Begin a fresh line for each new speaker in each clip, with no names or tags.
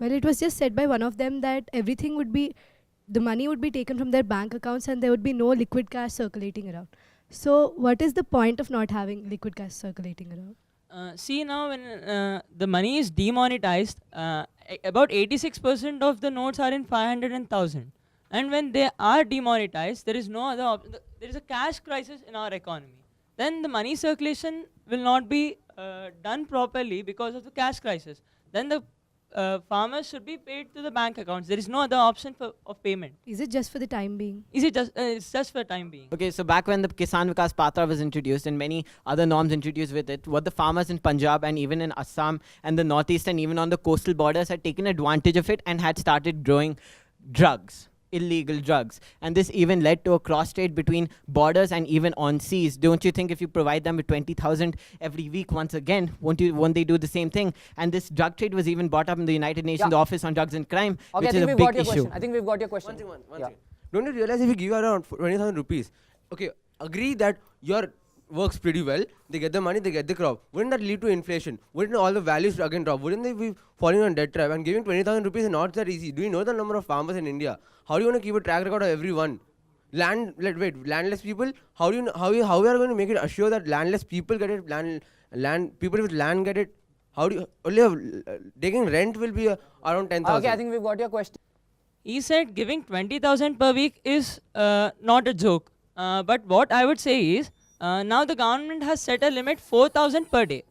Well, it was just said by one of them that everything would be, the money would be taken from their bank accounts and there would be no liquid cash circulating around. So what is the point of not having liquid cash circulating around?
See now when the money is demonetized, about 86% of the notes are in 500 and 1000. And when they are demonetized, there is no other there is a cash crisis in our economy. Then the money circulation will not be done properly because of the cash crisis. Then the farmers should be paid to the bank accounts. There is no other option of payment.
Is it just for the time being?
Is it just it's just for time being?
Okay, so back when the Kisan Vikas Patra was introduced and many other norms introduced with it, what the farmers in Punjab and even in Assam and the northeast and even on the coastal borders had taken advantage of it and had started growing drugs, illegal drugs. And this even led to a cross trade between borders and even on seas. Don't you think if you provide them with 20,000 every week, once again, won't they do the same thing? And this drug trade was even brought up in the United Nations Office on Drugs and Crime,
Okay,
which is a big issue.
I think we've got your question.
One thing. Don't you realize if you give around 20,000 rupees, okay, agree that your works pretty well, they get the money, they get the crop. Wouldn't that lead to inflation? Wouldn't all the values again drop? Wouldn't they be falling on debt trap? And giving 20,000 rupees is not that easy. Do you know the number of farmers in India? How do you want to keep a track record of everyone? Landless people. How we are going to make it assure that landless people get it? People with land get it. How do you only taking rent will be around 10,000?
Okay, I think we've got your question.
He said giving 20,000 per week is not a joke. But what I would say is, now the government has set a limit 4,000 per day.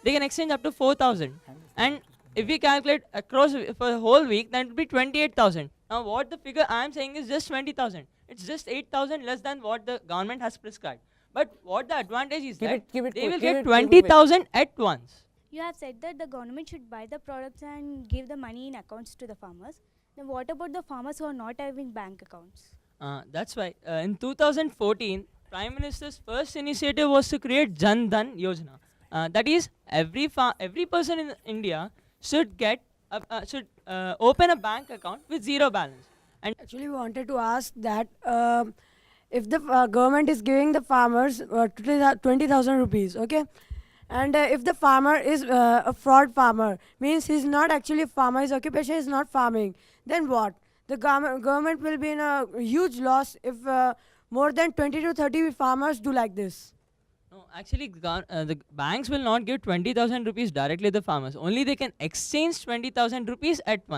They can exchange up to 4,000. And if we calculate across for the whole week, then it would be 28,000. Now what the figure I am saying is just 20,000. It's just 8,000 less than what the government has prescribed. But what the advantage is they will get 20,000 at once.
You have said that the government should buy the products and give the money in accounts to the farmers. Then what about the farmers who are not having bank accounts?
That's why in 2014, Prime Minister's first initiative was to create Jan Dhan Yojana. That is, every person in India should open a bank account with zero balance. And
actually, we wanted to ask that if the government is giving the farmers 20,000 rupees, okay, and if the farmer is a fraud farmer, means he's not actually a farmer, his occupation is not farming, then what? The government will be in a huge loss if more than 20 to 30 farmers do like this.
no, actually, the banks will not give 20,000 rupees directly to the farmers. Only they can exchange 20,000 rupees at once.